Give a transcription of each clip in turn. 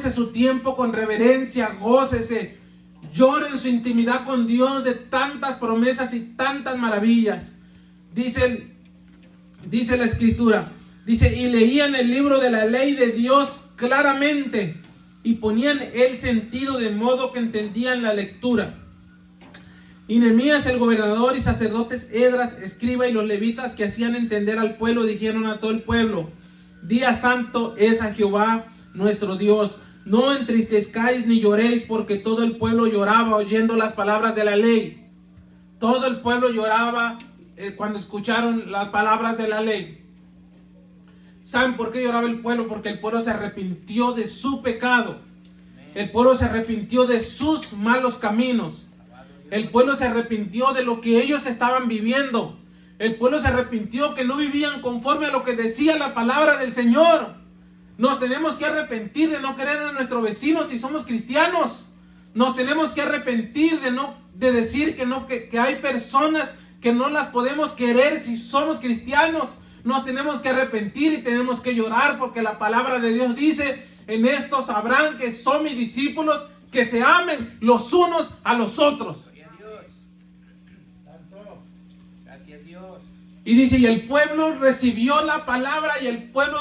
tómese su tiempo con reverencia, gócese, llore en su intimidad con Dios de tantas promesas y tantas maravillas. Dice la escritura, dice, y leían el libro de la ley de Dios claramente y ponían el sentido de modo que entendían la lectura. Y Nehemías el gobernador y sacerdotes, Esdras, escriba y los levitas que hacían entender al pueblo, dijeron a todo el pueblo: día santo es a Jehová nuestro Dios. No entristezcáis ni lloréis, porque todo el pueblo lloraba oyendo las palabras de la ley. Todo el pueblo lloraba cuando escucharon las palabras de la ley. ¿Saben por qué lloraba el pueblo? Porque el pueblo se arrepintió de su pecado. El pueblo se arrepintió de sus malos caminos. El pueblo se arrepintió de lo que ellos estaban viviendo. El pueblo se arrepintió que no vivían conforme a lo que decía la palabra del Señor. Nos tenemos que arrepentir de no querer a nuestro vecino si somos cristianos. Nos tenemos que arrepentir de decir que hay personas que no las podemos querer si somos cristianos. Nos tenemos que arrepentir y tenemos que llorar, porque la palabra de Dios dice: en esto sabrán que son mis discípulos, que se amen los unos a los otros. Gracias Dios. Y dice, y el pueblo recibió la palabra, y el pueblo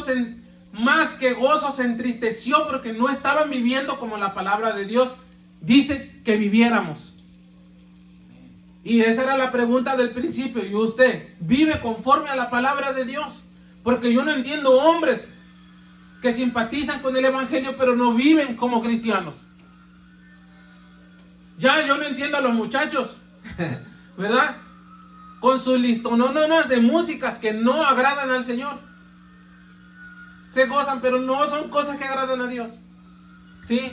más que gozo se entristeció porque no estaban viviendo como la palabra de Dios dice que viviéramos. Y esa era la pregunta del principio. ¿Y usted vive conforme a la palabra de Dios? Porque yo no entiendo hombres que simpatizan con el evangelio pero no viven como cristianos. Ya yo no entiendo a los muchachos, ¿verdad? Con sus listononas de músicas que no agradan al Señor. Se gozan, pero no son cosas que agradan a Dios. ¿Sí?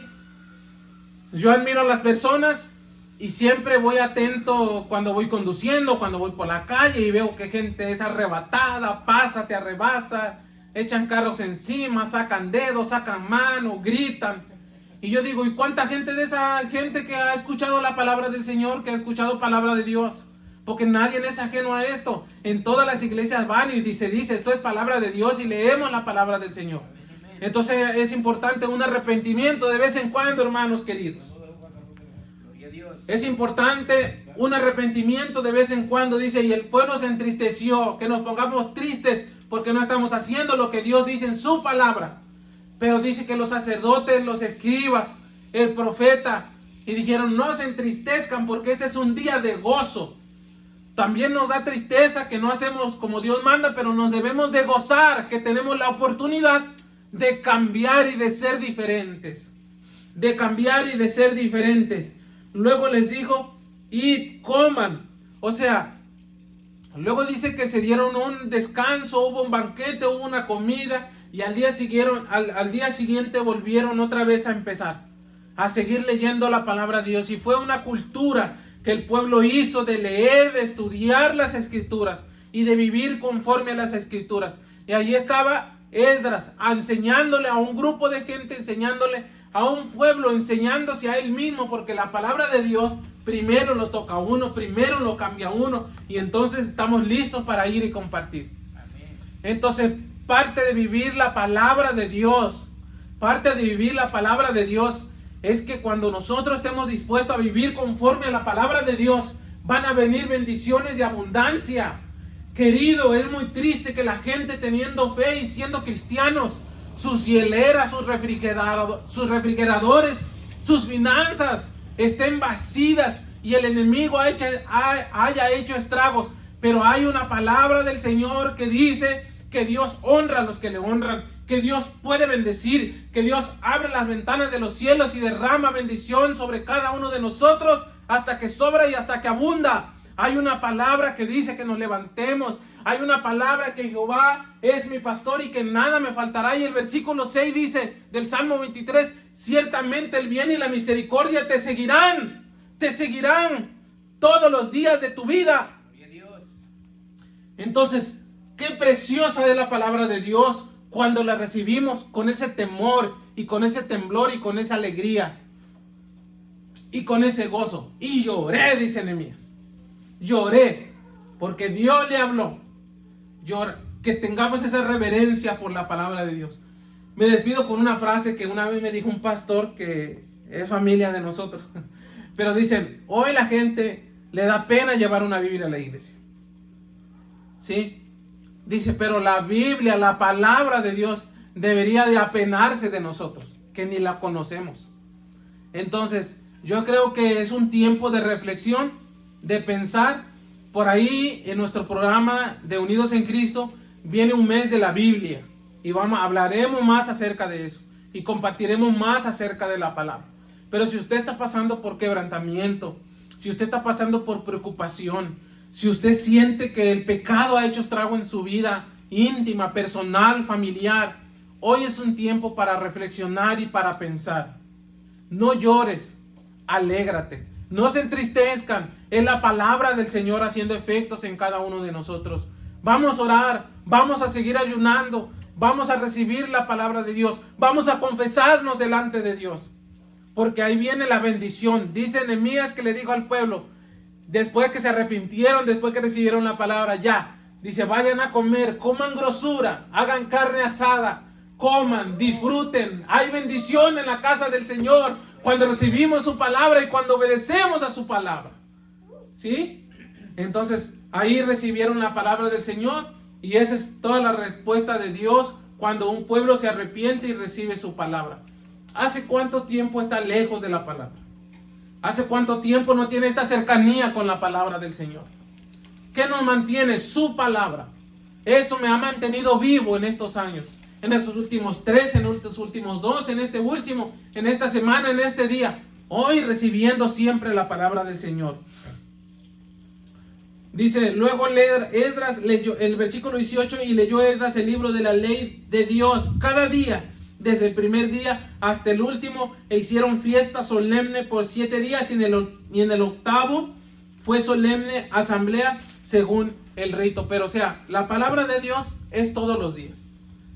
Yo admiro a las personas y siempre voy atento cuando voy conduciendo, cuando voy por la calle y veo que gente es arrebatada, pasa, te arrebasa, echan carros encima, sacan dedos, sacan manos, gritan. Y yo digo, ¿y cuánta gente de esa gente que ha escuchado la palabra del Señor, que ha escuchado palabra de Dios? Porque nadie es ajeno a esto. En todas las iglesias van y dice, esto es palabra de Dios y leemos la palabra del Señor. Entonces es importante un arrepentimiento de vez en cuando, hermanos queridos. Es importante un arrepentimiento de vez en cuando, dice, y el pueblo se entristeció, que nos pongamos tristes porque no estamos haciendo lo que Dios dice en su palabra. Pero dice que los sacerdotes, los escribas, el profeta, y dijeron, no se entristezcan porque este es un día de gozo. También nos da tristeza que no hacemos como Dios manda, pero nos debemos de gozar que tenemos la oportunidad de cambiar y de ser diferentes. De cambiar y de ser diferentes. Luego les dijo, y coman. O sea, luego dice que se dieron un descanso, hubo un banquete, hubo una comida, y al día siguiente volvieron otra vez a empezar a seguir leyendo la palabra de Dios. Y fue una cultura que el pueblo hizo de leer, de estudiar las escrituras y de vivir conforme a las escrituras. Y allí estaba Esdras enseñándole a un grupo de gente, enseñándole a un pueblo, enseñándose a él mismo, porque la palabra de Dios primero lo toca a uno, primero lo cambia a uno, y entonces estamos listos para ir y compartir. Amén. Entonces, parte de vivir la palabra de Dios, es que cuando nosotros estemos dispuestos a vivir conforme a la palabra de Dios, van a venir bendiciones de abundancia. Querido, es muy triste que la gente teniendo fe y siendo cristianos, sus hieleras, sus refrigeradores, sus finanzas estén vacías y el enemigo haya hecho estragos. Pero hay una palabra del Señor que dice que Dios honra a los que le honran, que Dios puede bendecir, que Dios abre las ventanas de los cielos y derrama bendición sobre cada uno de nosotros hasta que sobra y hasta que abunda. Hay una palabra que dice que nos levantemos. Hay una palabra que Jehová es mi pastor y que nada me faltará. Y el versículo 6 dice del Salmo 23, ciertamente el bien y la misericordia te seguirán todos los días de tu vida. Entonces, qué preciosa es la palabra de Dios cuando la recibimos con ese temor y con ese temblor y con esa alegría y con ese gozo. Y lloré, dice Nehemías. Lloré porque Dios le habló. Que tengamos esa reverencia por la palabra de Dios. Me despido con una frase que una vez me dijo un pastor que es familia de nosotros. Pero dicen, hoy la gente le da pena llevar una Biblia a la iglesia. ¿Sí? Dice, pero la Biblia, la palabra de Dios, debería de apenarse de nosotros, que ni la conocemos. Entonces, yo creo que es un tiempo de reflexión, de pensar. Por ahí en nuestro programa de Unidos en Cristo viene un mes de la Biblia y hablaremos más acerca de eso y compartiremos más acerca de la palabra. Pero si usted está pasando por quebrantamiento, si usted está pasando por preocupación, si usted siente que el pecado ha hecho estrago en su vida íntima, personal, familiar, hoy es un tiempo para reflexionar y para pensar. No llores, alégrate, no se entristezcan, es la palabra del Señor haciendo efectos en cada uno de nosotros. Vamos a orar, vamos a seguir ayunando, vamos a recibir la palabra de Dios, vamos a confesarnos delante de Dios, porque ahí viene la bendición. Dice Nehemías que le dijo al pueblo, después que se arrepintieron, después que recibieron la palabra, ya, dice, vayan a comer, coman grosura, hagan carne asada, coman, disfruten. Hay bendición en la casa del Señor cuando recibimos su palabra y cuando obedecemos a su palabra. ¿Sí? Entonces, ahí recibieron la palabra del Señor y esa es toda la respuesta de Dios cuando un pueblo se arrepiente y recibe su palabra. ¿Hace cuánto tiempo está lejos de la palabra? ¿Hace cuánto tiempo no tiene esta cercanía con la palabra del Señor? ¿Qué nos mantiene? Su palabra. Eso me ha mantenido vivo en estos años. En estos últimos 3, en estos últimos 2, en este último, en esta semana, en este día. Hoy recibiendo siempre la palabra del Señor. Dice, luego Esdras leyó el versículo 18 y leyó Esdras el libro de la ley de Dios cada día, desde el primer día hasta el último, e hicieron fiesta solemne por 7 días y en el octavo fue solemne asamblea según el rito. Pero o sea, la palabra de Dios es todos los días.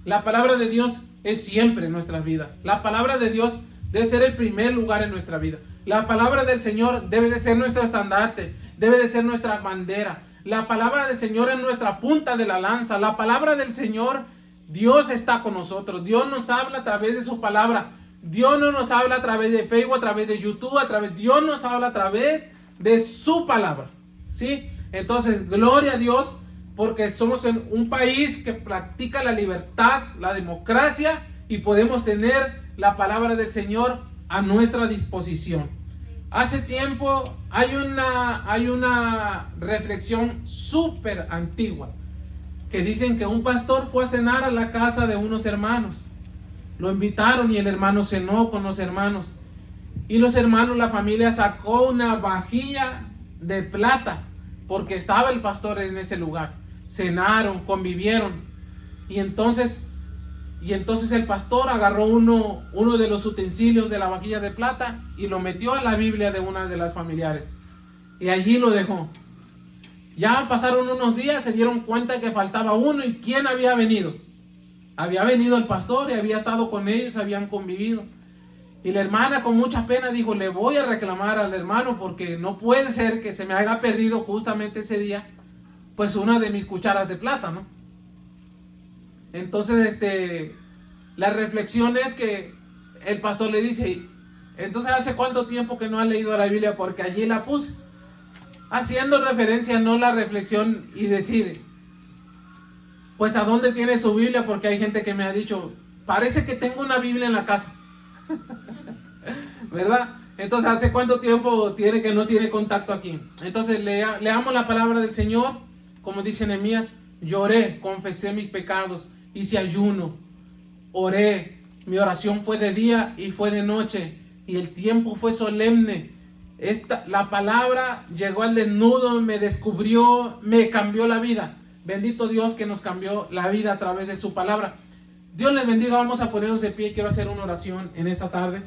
La palabra de Dios es siempre en nuestras vidas. La palabra de Dios debe ser el primer lugar en nuestra vida. La palabra del Señor debe de ser nuestro estandarte, debe de ser nuestra bandera. La palabra del Señor es nuestra punta de la lanza. La palabra del Señor, Dios está con nosotros. Dios nos habla a través de su palabra. Dios no nos habla a través de Facebook, a través de YouTube, Dios nos habla a través de su palabra. ¿Sí? Entonces, gloria a Dios, porque somos en un país que practica la libertad, la democracia, y podemos tener la palabra del Señor a nuestra disposición. Hace tiempo hay una reflexión súper antigua que dicen que un pastor fue a cenar a la casa de unos hermanos. Lo invitaron y el hermano cenó con los hermanos. Y los hermanos, la familia sacó una vajilla de plata porque estaba el pastor en ese lugar. Cenaron, convivieron. Y entonces el pastor agarró uno de los utensilios de la vajilla de plata y lo metió a la Biblia de una de las familiares. Y allí lo dejó. Ya pasaron unos días, se dieron cuenta que faltaba uno. ¿Y quién había venido? Había venido el pastor y había estado con ellos, habían convivido. Y la hermana con mucha pena dijo, le voy a reclamar al hermano porque no puede ser que se me haya perdido justamente ese día pues una de mis cucharas de plata, ¿no? Entonces, la reflexión es que el pastor le dice, entonces ¿hace cuánto tiempo que no ha leído la Biblia? Porque allí la puse. Haciendo referencia, no la reflexión y decir, pues ¿a dónde tiene su Biblia? Porque hay gente que me ha dicho, parece que tengo una Biblia en la casa. ¿Verdad? Entonces, ¿hace cuánto tiempo tiene que no tiene contacto aquí? Entonces, leamos la palabra del Señor. Como dice Nehemías, lloré, confesé mis pecados, hice ayuno, oré, mi oración fue de día y fue de noche, y el tiempo fue solemne. La palabra llegó al desnudo, me descubrió, me cambió la vida. Bendito Dios que nos cambió la vida a través de su palabra. Dios les bendiga, vamos a ponernos de pie, quiero hacer una oración en esta tarde.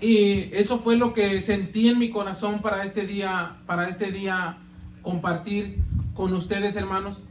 Y eso fue lo que sentí en mi corazón para este día compartir con ustedes, hermanos.